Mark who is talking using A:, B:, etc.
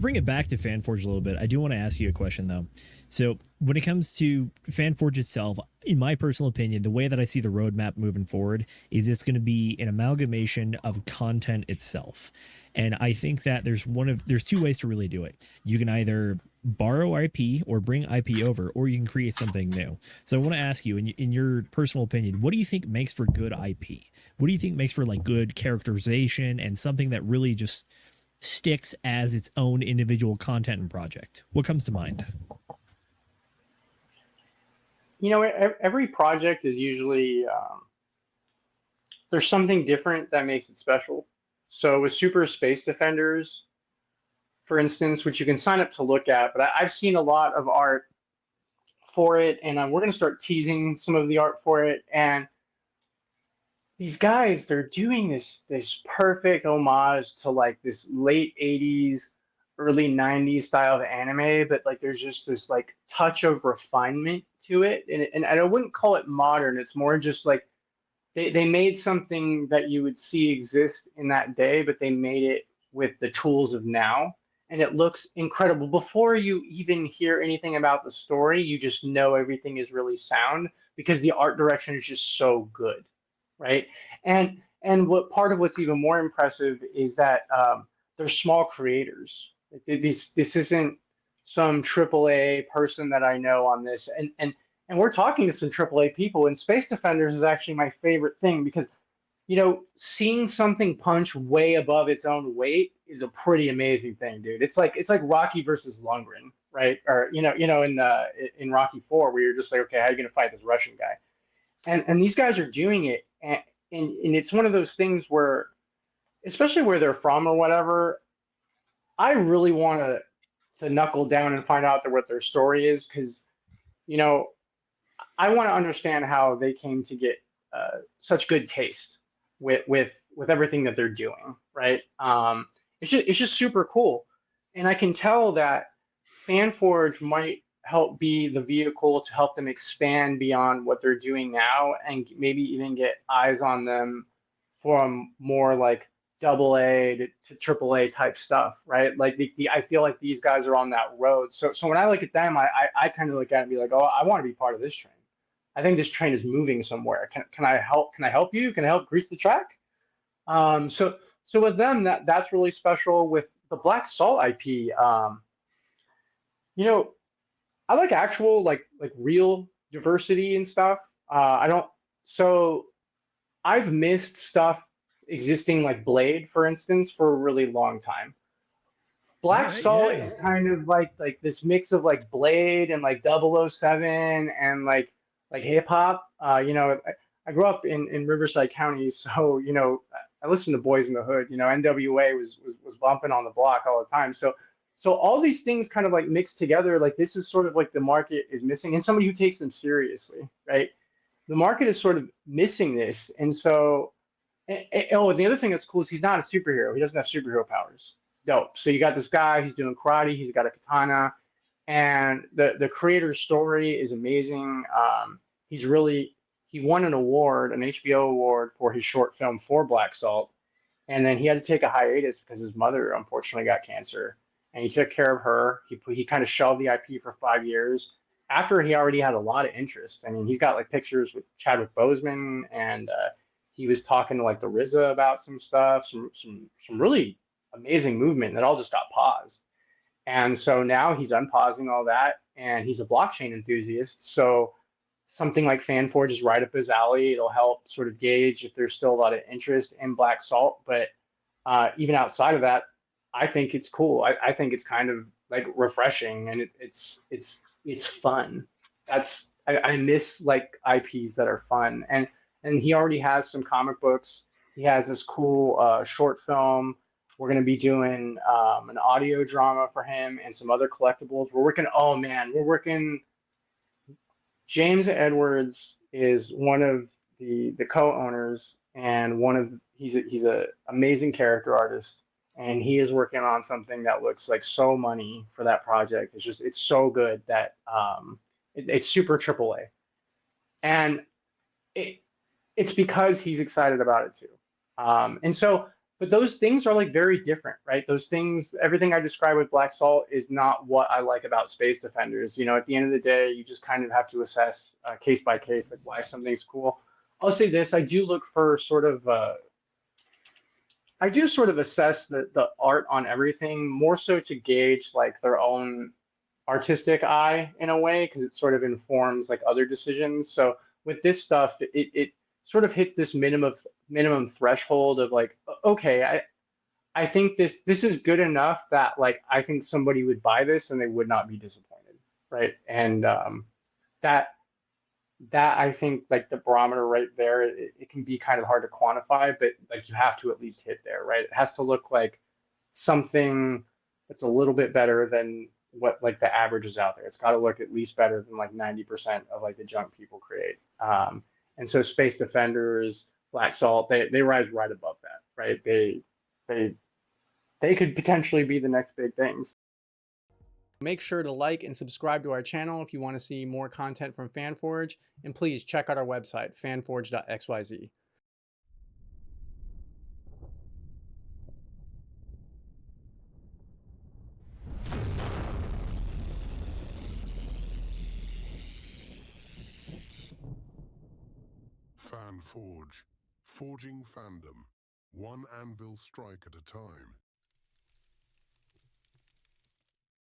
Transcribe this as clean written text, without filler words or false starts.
A: bring it back to Fanforge a little bit, I do want to ask you a question though. So when it comes to Fanforge itself, in my personal opinion, the way that I see the roadmap moving forward is it's going to be an amalgamation of content itself. And I think that there's two ways to really do it. You can either borrow IP or bring IP over, or you can create something new. So I want to ask you, in your personal opinion, what do you think makes for good IP? What do you think makes for like good characterization and something that really just sticks as its own individual content and project? What comes to mind?
B: Every project is usually there's something different that makes it special. So with Super Space Defenders, for instance, which you can sign up to look at, but I've seen a lot of art for it, and we're going to start teasing some of the art for it. And these guys, they're doing this perfect homage to like this late 80s, early 90s style of anime, but like there's just this like touch of refinement to it. And I wouldn't call it modern, it's more just like they made something that you would see exist in that day, but they made it with the tools of now. And it looks incredible. Before you even hear anything about the story, you just know everything is really sound because the art direction is just so good, right? And what part of what's even more impressive is that they're small creators. This isn't some AAA person that I know on this, and we're talking to some AAA people. And Space Defenders is actually my favorite thing because seeing something punch way above its own weight is a pretty amazing thing, dude. It's like Rocky versus Lundgren, right? Or in Rocky 4, where you're just like, okay, how are you gonna fight this Russian guy? And these guys are doing it, and it's one of those things where, especially where they're from or whatever, I really want to knuckle down and find out what their story is because you know I want to understand how they came to get such good taste with everything that they're doing, right? It's just super cool, and I can tell that FanForge might help be the vehicle to help them expand beyond what they're doing now, and maybe even get eyes on them from more like double A to triple A type stuff, right? Like I feel like these guys are on that road. So when I look at them, I kind of look at it and be like, oh, I want to be part of this train. I think this train is moving somewhere. Can I help? Can I help you? Can I help grease the track? So with them, that's really special. With the Black Salt IP, you know, I like actual like real diversity and stuff. I don't. So I've missed stuff existing like Blade, for instance, for a really long time.
A: All
B: Black
A: right, yeah,
B: Salt
A: yeah.
B: is kind of like this mix of like Blade and like 007 and like hip hop. I grew up in Riverside County, so I listened to Boys in the Hood. NWA was bumping on the block all the time. So all these things kind of like mixed together. Like this is sort of like the market is missing, and somebody who takes them seriously, right? The market is sort of missing this, and so and the other thing that's cool is he's not a superhero. He doesn't have superhero powers. It's dope. So you got this guy. He's doing karate. He's got a katana, and the creator's story is amazing. He's really he won an award, an HBO award for his short film for Black Salt, and then he had to take a hiatus because his mother unfortunately got cancer, and he took care of her. He kind of shelved the IP for 5 years after he already had a lot of interest. I mean, he's got like pictures with Chadwick Boseman, and he was talking to like the RZA about some stuff, some really amazing movement that all just got paused. And so now he's unpausing all that, and he's a blockchain enthusiast. So something like Fanforge is right up his alley. It'll help sort of gauge if there's still a lot of interest in Black Salt. But even outside of that, I think it's cool. I think it's kind of like refreshing, and it's fun. I miss like IPs that are fun, and he already has some comic books. He has this cool short film. We're going to be doing an audio drama for him and some other collectibles. We're working. Oh man, we're working. James Edwards is one of the co-owners, and he's a amazing character artist, and he is working on something that looks like so money for that project. It's so good that it's super triple A, and it it's because he's excited about it too. And so but those things are like very different, right? Those things, everything I described with Black Salt is not what I like about Space Defenders. You know, at the end of the day, you just kind of have to assess case by case, like why something's cool. I'll say this: I do look for sort of, I do sort of assess the art on everything more so to gauge like their own artistic eye in a way because it sort of informs like other decisions. So with this stuff, it sort of hits this minimum threshold of like, okay, I think this is good enough that like I think somebody would buy this and they would not be disappointed, right? And that that I think like the barometer right there, it can be kind of hard to quantify, but like you have to at least hit there, right? It has to look like something that's a little bit better than what like the average is out there. It's got to look at least better than like 90% of like the junk people create. And so Space Defenders, Black Salt, they rise right above that, right? They they could potentially be the next big things.
C: Make sure to like and subscribe to our channel if you want to see more content from Fanforge, and please check out our website, fanforge.xyz.
D: Fanforge, forging fandom, one anvil strike at a time.